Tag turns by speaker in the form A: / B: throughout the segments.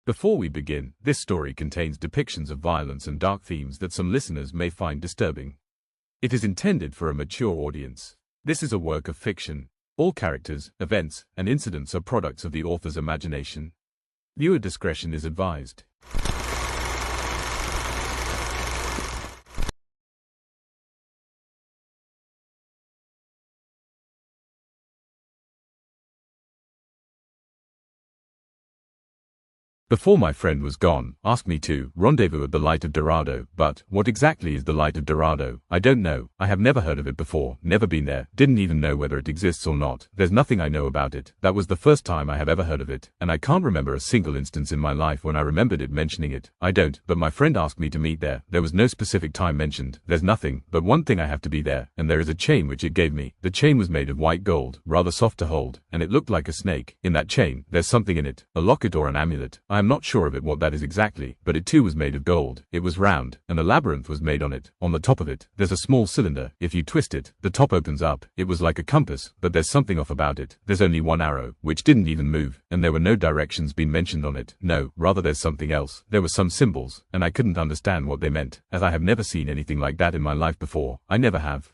A: Before we begin, this story contains depictions of violence and dark themes that some listeners may find disturbing. It is intended for a mature audience. This is a work of fiction. All characters, events, and incidents are products of the author's imagination. Viewer discretion is advised. Before my friend was gone, asked me to rendezvous at the light of Dorado. But what exactly is the light of Dorado? I don't know. I have never heard of it before, never been there, didn't even know whether it exists or not. There's nothing I know about it. That was the first time I have ever heard of it, and I can't remember a single instance in my life when I remembered it mentioning it. I don't, but my friend asked me to meet there. There was no specific time mentioned. There's nothing, but one thing I have to be there, and there is a chain which it gave me. The chain was made of white gold, rather soft to hold, and it looked like a snake. In that chain, there's something in it, a locket or an amulet. I am not sure of it what that is exactly, but it too was made of gold. It was round, and a labyrinth was made on it. On the top of it, there's a small cylinder. If you twist it, the top opens up. It was like a compass, but there's something off about it. There's only one arrow, which didn't even move, and there were no directions being mentioned on it. No, rather there's something else. There were some symbols, and I couldn't understand what they meant, as I have never seen anything like that in my life before. I never have.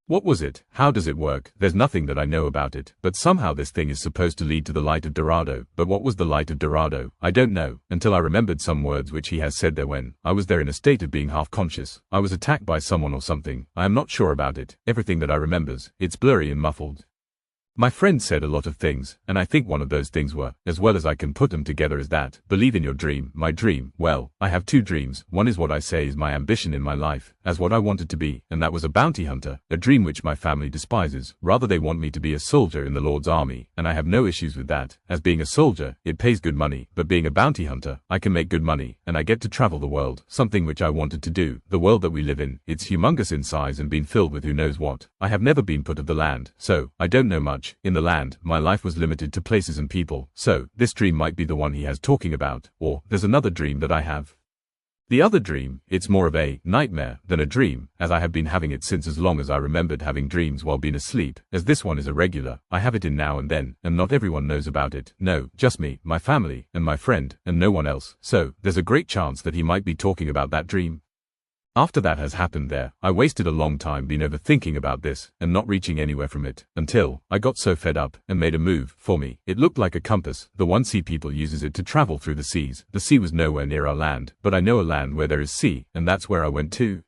A: What was it? How does it work? There's nothing that I know about it, but somehow this thing is supposed to lead to the light of Dorado. But what was the light of Dorado? I don't know, until I remembered some words which he has said there when I was there in a state of being half conscious. I was attacked by someone or something. I am not sure about it. Everything that I remembers, it's blurry and muffled. My friend said a lot of things, and I think one of those things were, as well as I can put them together, is that, believe in your dream. My dream, well, I have two dreams. One is what I say is my ambition in my life, as what I wanted to be, and that was a bounty hunter, a dream which my family despises. Rather they want me to be a soldier in the Lord's army, and I have no issues with that, as being a soldier, it pays good money, but being a bounty hunter, I can make good money, and I get to travel the world, something which I wanted to do. The world that we live in, it's humongous in size and been filled with who knows what. I have never been put of the land, so, I don't know much. In the land, my life was limited to places and people, so, this dream might be the one he has talking about, or, there's another dream that I have. The other dream, it's more of a nightmare than a dream, as I have been having it since as long as I remembered having dreams while being asleep, as this one is irregular. I have it in now and then, and not everyone knows about it. No, just me, my family, and my friend, and no one else, so, there's a great chance that he might be talking about that dream. After that has happened there, I wasted a long time being overthinking about this, and not reaching anywhere from it, until I got so fed up, and made a move. For me, it looked like a compass. The one sea people uses it to travel through the seas. The sea was nowhere near our land, but I know a land where there is sea, and that's where I went to.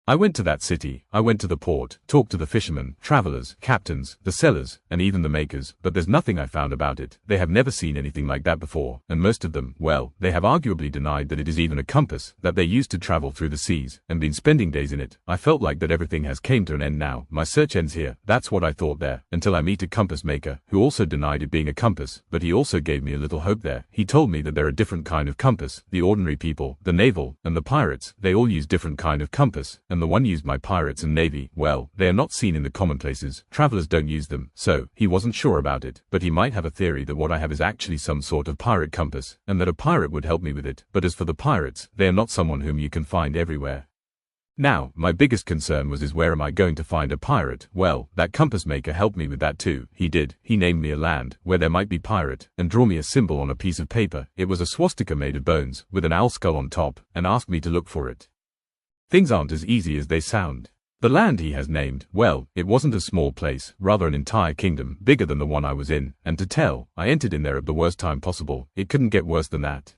A: I went to that city, I went to the port, talked to the fishermen, travelers, captains, the sellers, and even the makers, but there's nothing I found about it. They have never seen anything like that before, and most of them, well, they have arguably denied that it is even a compass, that they used to travel through the seas, and been spending days in it. I felt like that everything has came to an end now. My search ends here. That's what I thought there, until I meet a compass maker, who also denied it being a compass, but he also gave me a little hope there. He told me that there are different kind of compass, the ordinary people, the naval, and the pirates, they all use different kind of compass, and the one used by pirates and navy, well, they are not seen in the common places. Travelers don't use them, so, he wasn't sure about it, but he might have a theory that what I have is actually some sort of pirate compass, and that a pirate would help me with it. But as for the pirates, they are not someone whom you can find everywhere. Now, my biggest concern was where am I going to find a pirate? Well, that compass maker helped me with that too. He did. He named me a land where there might be pirate, and draw me a symbol on a piece of paper. It was a swastika made of bones, with an owl skull on top, and asked me to look for it. Things aren't as easy as they sound. The land he has named, well, it wasn't a small place, rather an entire kingdom, bigger than the one I was in, and to tell, I entered in there at the worst time possible. It couldn't get worse than that.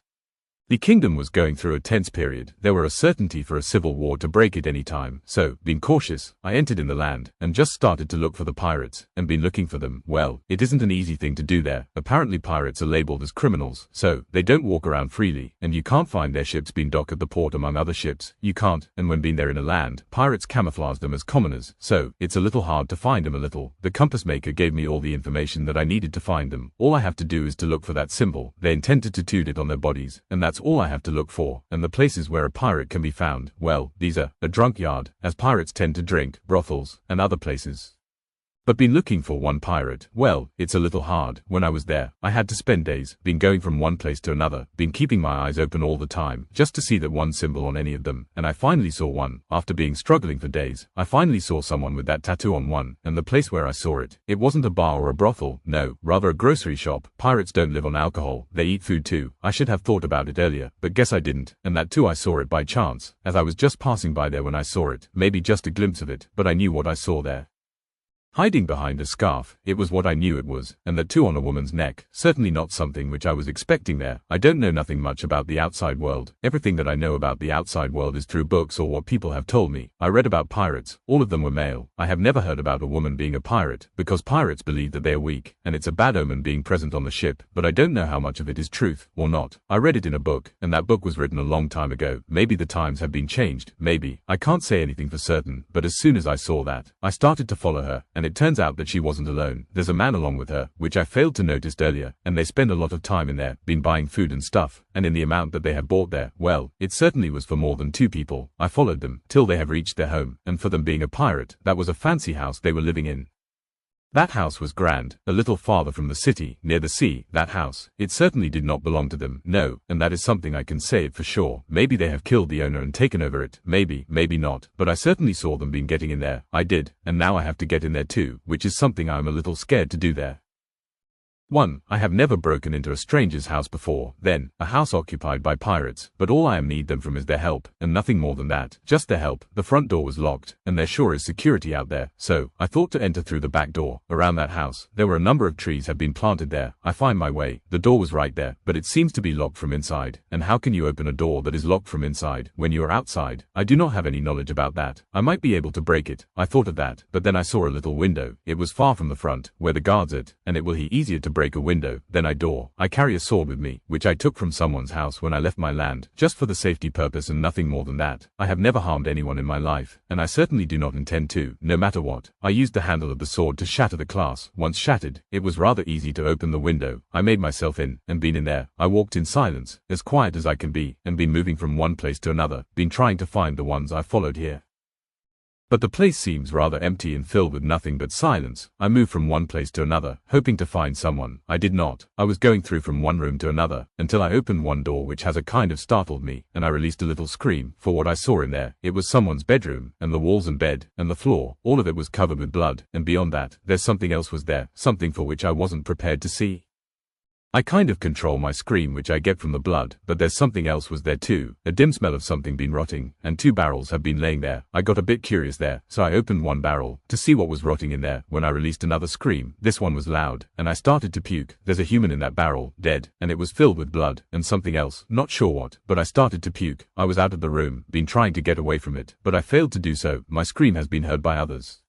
A: The kingdom was going through a tense period. There were a certainty for a civil war to break at any time, so, being cautious, I entered in the land, and just started to look for the pirates, and been looking for them. Well, it isn't an easy thing to do there. Apparently pirates are labeled as criminals, so, they don't walk around freely, and you can't find their ships being docked at the port among other ships. You can't, and when being there in a land, pirates camouflage them as commoners, so, it's a little hard to find them a little. The compass maker gave me all the information that I needed to find them. All I have to do is to look for that symbol. They intend to tattoo it on their bodies, and that's all I have to look for. And the places where a pirate can be found, well, these are a drunk yard, as pirates tend to drink, brothels, and other places. But been looking for one pirate, well, it's a little hard. When I was there, I had to spend days, been going from one place to another, been keeping my eyes open all the time, just to see that one symbol on any of them, and I finally saw one. After being struggling for days, I finally saw someone with that tattoo on one, and the place where I saw it, it wasn't a bar or a brothel, no, rather a grocery shop. Pirates don't live on alcohol, they eat food too. I should have thought about it earlier, but guess I didn't, and that too I saw it by chance, as I was just passing by there when I saw it, maybe just a glimpse of it, but I knew what I saw there. Hiding behind a scarf, it was what I knew it was, and the two on a woman's neck, certainly not something which I was expecting there. I don't know nothing much about the outside world. Everything that I know about the outside world is through books or what people have told me. I read about pirates, all of them were male. I have never heard about a woman being a pirate, because pirates believe that they are weak, and it's a bad omen being present on the ship, but I don't know how much of it is truth, or not. I read it in a book, and that book was written a long time ago. Maybe the times have been changed, maybe. I can't say anything for certain, but as soon as I saw that, I started to follow her, and it turns out that she wasn't alone. There's a man along with her, which I failed to notice earlier, and they spend a lot of time in there, been buying food and stuff, and in the amount that they have bought there, well, it certainly was for more than two people. I followed them, till they have reached their home, and for them being a pirate, that was a fancy house they were living in. That house was grand, a little farther from the city, near the sea. That house, it certainly did not belong to them, no, and that is something I can say for sure. Maybe they have killed the owner and taken over it, maybe not, but I certainly saw them been getting in there. I did, and now I have to get in there too, which is something I am a little scared to do there. 1. I have never broken into a stranger's house before, then, a house occupied by pirates, but all I need them from is their help, and nothing more than that, just their help. The front door was locked, and there sure is security out there, so, I thought to enter through the back door. Around that house, there were a number of trees had been planted there. I find my way, the door was right there, but it seems to be locked from inside, and how can you open a door that is locked from inside, when you are outside? I do not have any knowledge about that. I might be able to break it, I thought of that, but then I saw a little window. It was far from the front, where the guards it, and it will be easier to break a window than a door. I carry a sword with me, which I took from someone's house when I left my land, just for the safety purpose and nothing more than that. I have never harmed anyone in my life, and I certainly do not intend to, no matter what. I used the handle of the sword to shatter the glass. Once shattered, it was rather easy to open the window. I made myself in, and been in there. I walked in silence, as quiet as I can be, and been moving from one place to another, been trying to find the ones I followed here. But the place seems rather empty and filled with nothing but silence. I moved from one place to another, hoping to find someone. I did not. I was going through from one room to another, until I opened one door which has a kind of startled me, and I released a little scream, for what I saw in there, it was someone's bedroom, and the walls and bed, and the floor, all of it was covered with blood, and beyond that, there's something else was there, something for which I wasn't prepared to see. I kind of control my scream which I get from the blood, but there's something else was there too, a dim smell of something been rotting, and two barrels have been laying there. I got a bit curious there, so I opened one barrel, to see what was rotting in there, when I released another scream. This one was loud, and I started to puke. There's a human in that barrel, dead, and it was filled with blood, and something else, not sure what, but I started to puke. I was out of the room, been trying to get away from it, but I failed to do so. My scream has been heard by others.